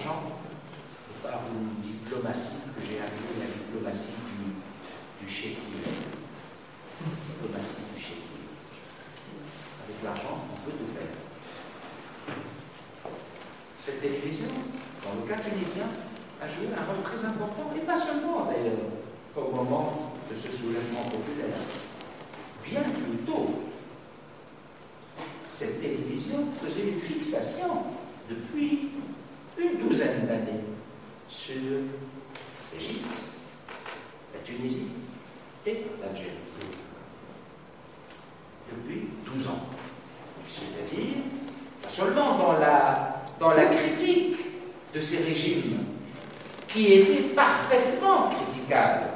l'argent et par une diplomatie que j'ai appelée la diplomatie du chéquier. Diplomatie du chéquier. Avec l'argent, on peut tout faire. Cette télévision, dans le cas tunisien, a joué un rôle très important, et pas seulement d'ailleurs au moment de ce soulèvement populaire. Bien plus tôt, cette télévision faisait une fixation depuis une douzaine d'années sur l'Égypte, la Tunisie et l'Algérie. Depuis 12 ans. C'est-à-dire, pas seulement dans la critique de ces régimes qui étaient parfaitement critiquables.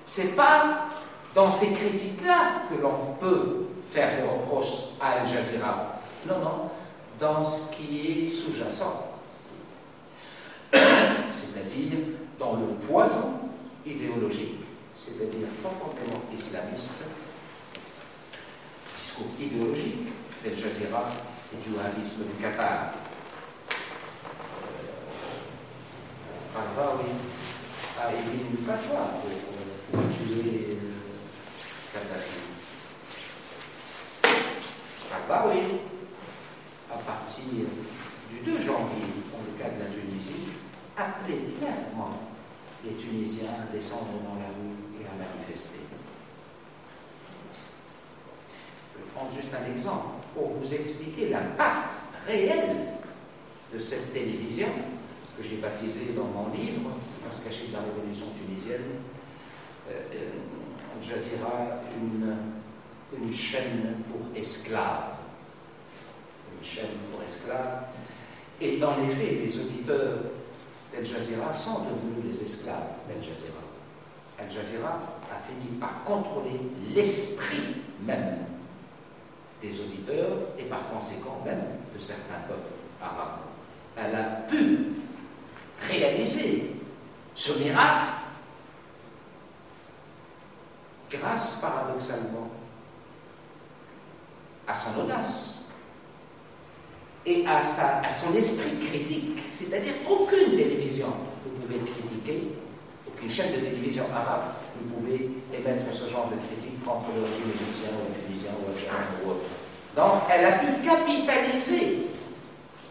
C'est pas dans ces critiques-là que l'on peut faire des reproches à Al Jazeera. Non, non, dans ce qui est sous-jacent. C'est-à-dire dans le poison idéologique, c'est-à-dire profondément islamiste, discours idéologique d'Al Jazeera et du wahhabisme du Qatar. Qaradawi a émis une fatwa pour tuer Kadhafi. Qaradawi, à partir du 2 janvier, dans le cas de la Tunisie, appelait clairement les Tunisiens à descendre dans la rue et à manifester. Je vais prendre juste un exemple pour vous expliquer l'impact réel de cette télévision que j'ai baptisée dans mon livre, Face cachée de la révolution tunisienne, Al Jazeera, une chaîne pour esclaves. Une chaîne pour esclaves. Et en effet, les auditeurs d'Al Jazeera sont devenus les esclaves d'Al Jazeera. Al Jazeera a fini par contrôler l'esprit même des auditeurs et par conséquent même de certains peuples arabes. Elle a pu réaliser ce miracle grâce paradoxalement à son audace et à son esprit critique, c'est-à-dire aucune télévision ne pouvait critiquer, aucune chaîne de télévision arabe ne pouvait émettre ce genre de critique contre le régime égyptien ou tunisien ou algérien ou autre. Donc elle a pu capitaliser,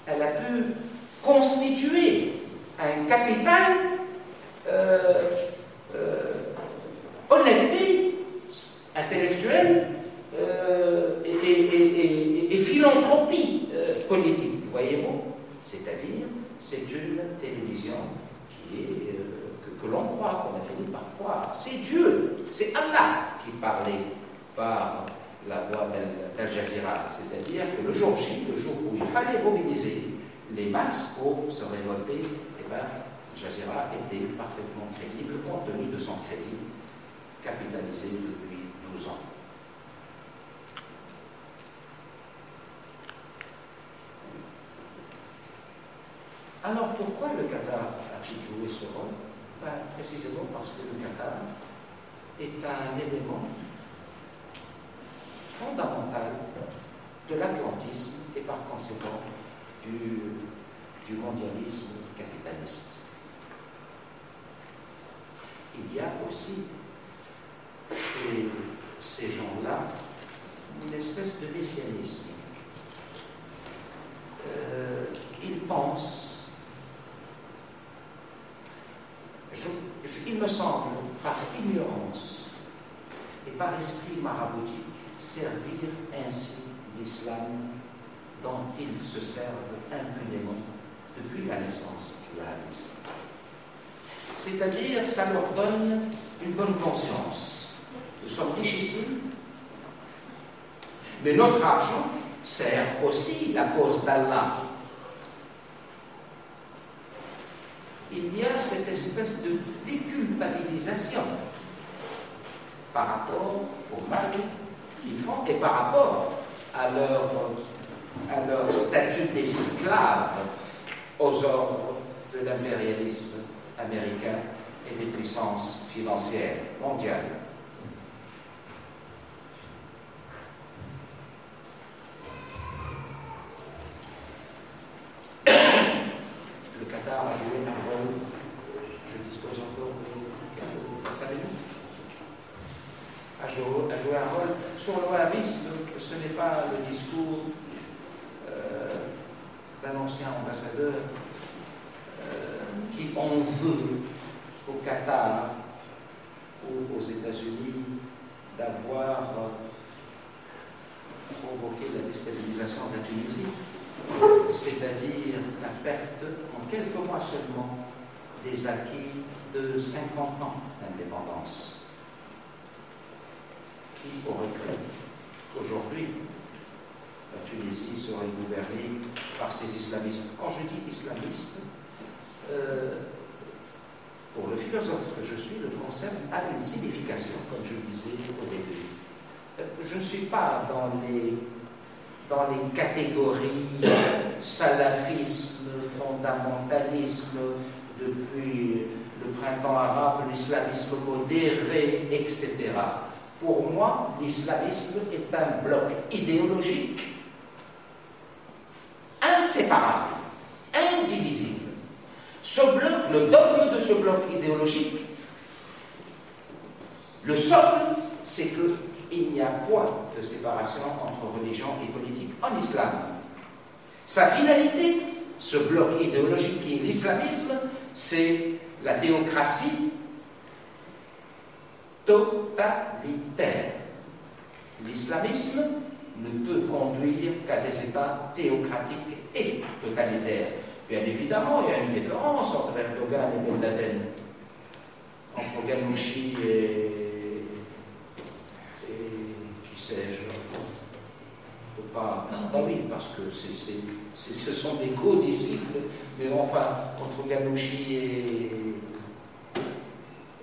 elle a pu constituer un capital honnêteté intellectuelle et philanthropie politique, voyez-vous. C'est-à-dire, c'est une télévision qui est, que l'on croit, qu'on a fini par croire. C'est Dieu, c'est Allah qui parlait par la voix d'Al Jazeera. C'est-à-dire que le jour J, le jour où il fallait mobiliser les masses pour se révolter, eh bien, Al Jazeera était parfaitement crédible, compte tenu de son crédit capitalisé depuis 12 ans. Alors pourquoi le Qatar a-t-il joué ce rôle? Précisément parce que le Qatar est un élément fondamental de l'atlantisme et par conséquent du mondialisme capitaliste. Il y a aussi chez ces gens-là une espèce de messianisme. Ils pensent, il me semble, par ignorance et par esprit maraboutique, servir ainsi l'islam dont ils se servent impunément depuis la naissance du wahhabisme. C'est-à-dire, ça leur donne une bonne conscience. Nous sommes richissimes, mais notre argent sert aussi la cause d'Allah. Il y a cette espèce de déculpabilisation par rapport au mal qu'ils font et par rapport à leur statut d'esclave aux ordres de l'impérialisme américain et des puissances financières mondiales. joué un rôle. Sur le wahhabisme, ce n'est pas le discours d'un ancien ambassadeur qui en veut au Qatar ou aux États-Unis d'avoir provoqué la déstabilisation de la Tunisie, c'est-à-dire la perte en quelques mois seulement des acquis de 50 ans d'indépendance. Qui aurait cru qu'aujourd'hui la Tunisie serait gouvernée par ces islamistes? Quand je dis islamistes, pour le philosophe que je suis, le concept a une signification, comme je le disais au début. Je ne suis pas dans les catégories salafisme, fondamentalisme, depuis le printemps arabe, l'islamisme modéré, etc. Pour moi, l'islamisme est un bloc idéologique inséparable, indivisible. Ce bloc, le dogme de ce bloc idéologique, le socle, c'est qu'il n'y a point de séparation entre religion et politique en islam. Sa finalité, ce bloc idéologique qui est l'islamisme, c'est la théocratie totalitaire. L'islamisme ne peut conduire qu'à des États théocratiques et totalitaires. Bien évidemment, il y a une différence entre Erdogan et Ben Laden, entre Ghanouchi et qui sais-je, on ne peut pas... Ah oui, parce que ce sont des co-disciples, mais enfin, entre Ghanouchi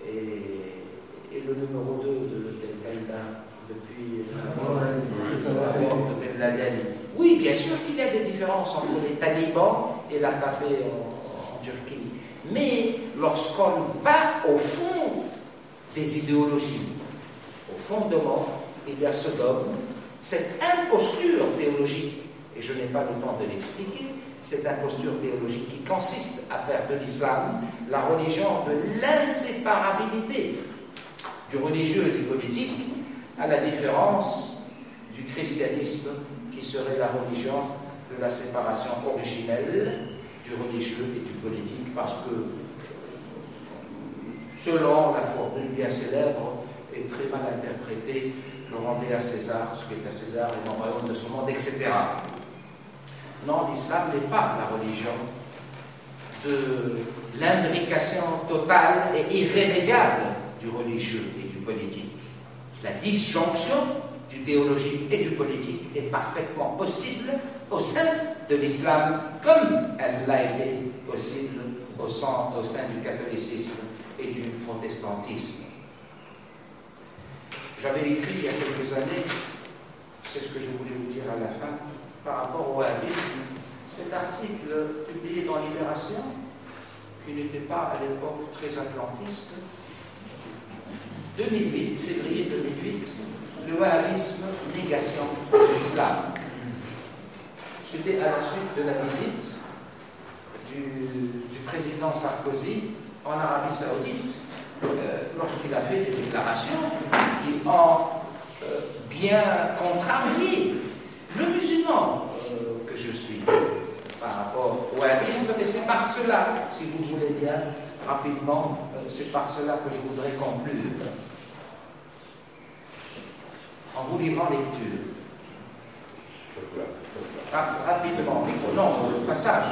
et le numéro 2 d'Al-Qaïda depuis la mort de Ben Laden. Oui, bien sûr qu'il y a des différences entre les talibans et l'AKP en Turquie. Mais lorsqu'on va au fond des idéologies, au fondement, il y a ce dogme, cette imposture théologique, et je n'ai pas le temps de l'expliquer, cette imposture théologique qui consiste à faire de l'islam la religion de l'inséparabilité du religieux et du politique, à la différence du christianisme qui serait la religion de la séparation originelle du religieux et du politique, parce que, selon la formule bien célèbre et très mal interprétée, le rendez à César, ce qui est à César et non royaume de ce monde, etc. Non, l'islam n'est pas la religion de l'imbrication totale et irrémédiable du religieux et du politique. La disjonction du théologique et du politique est parfaitement possible au sein de l'islam, comme elle l'a été possible au sein du catholicisme et du protestantisme. J'avais écrit il y a quelques années, c'est ce que je voulais vous dire à la fin, par rapport au wahhabisme, cet article publié dans Libération, qui n'était pas à l'époque très atlantiste, 2008, février 2008, le wahhabisme, négation de l'islam. C'était à la suite de la visite du président Sarkozy en Arabie Saoudite, lorsqu'il a fait des déclarations qui ont bien contrarié le musulman que je suis par rapport au wahhabisme, et c'est par cela, si vous voulez bien, rapidement, c'est par cela que je voudrais conclure. En vous livrant lecture. Rapidement, non, le passage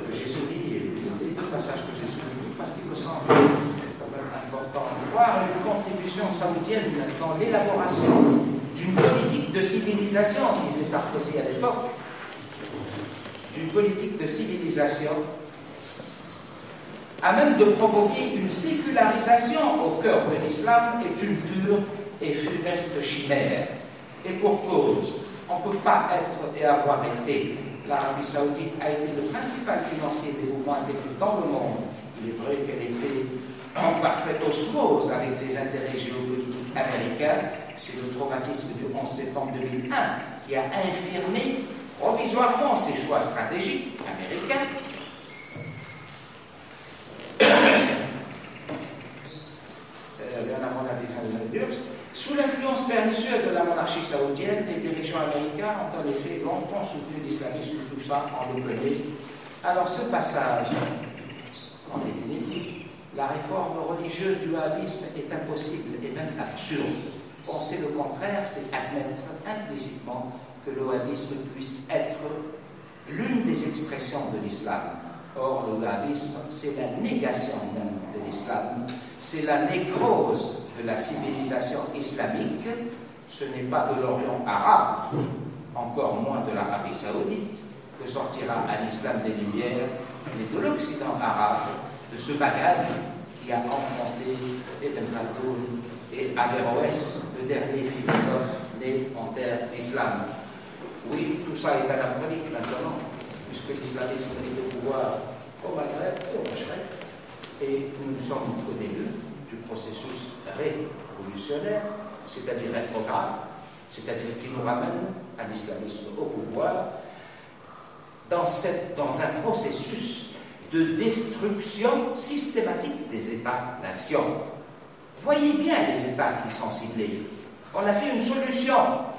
que j'ai souligné, les deux passages que j'ai soulignés, parce qu'il me semble quand même important de voir une contribution saoudienne dans l'élaboration d'une politique de civilisation, disait Sarkozy à l'époque, d'une politique de civilisation à même de provoquer une sécularisation au cœur de l'islam est une pure et funeste chimère. Et pour cause, on ne peut pas être et avoir été. L'Arabie Saoudite a été le principal financier des mouvements intégristes dans le monde. Il est vrai qu'elle était en parfaite osmose avec les intérêts géopolitiques américains. C'est le traumatisme du 11 septembre 2001 qui a infirmé provisoirement ses choix stratégiques américains. Bien avant la vision de la Durst, sous l'influence permise dirigeants américains ont en effet longtemps soutenu l'islamisme, tout ça, on le connaît. Alors ce passage, en définitive, la réforme religieuse du wahhabisme est impossible et même absurde. Penser le contraire, c'est admettre implicitement que le wahhabisme puisse être l'une des expressions de l'islam. Or, le wahhabisme, c'est la négation même de l'islam, c'est la nécrose de la civilisation islamique. Ce n'est pas de l'Orient arabe, encore moins de l'Arabie saoudite, que sortira à l'islam des Lumières, mais de l'Occident arabe, de ce Bagdad qui a enfanté Ibn Khaldoun et Averroès, le dernier philosophe né en terre d'islam. Oui, tout ça est anachronique maintenant, puisque l'islamisme est au pouvoir au Maghreb et au Maghreb, et nous sommes au début du processus révolutionnaire, c'est-à-dire rétrograde, c'est-à-dire qui nous ramène à l'islamisme au pouvoir, dans un processus de destruction systématique des États-nations. Voyez bien les États qui sont ciblés. On a fait une solution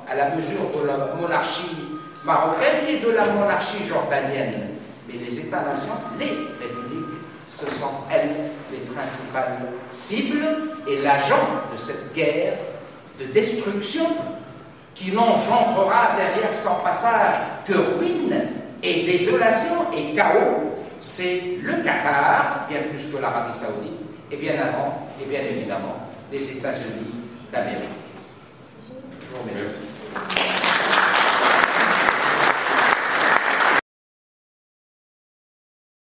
à la mesure de la monarchie marocaine et de la monarchie jordanienne. Mais les États-nations, les républiques, ce sont elles les principales cibles et l'agent de cette guerre de destruction qui n'engendrera derrière son passage que ruine et désolation et chaos. C'est le Qatar, bien plus que l'Arabie saoudite, et bien avant, et bien évidemment, les États-Unis d'Amérique. Je vous remercie.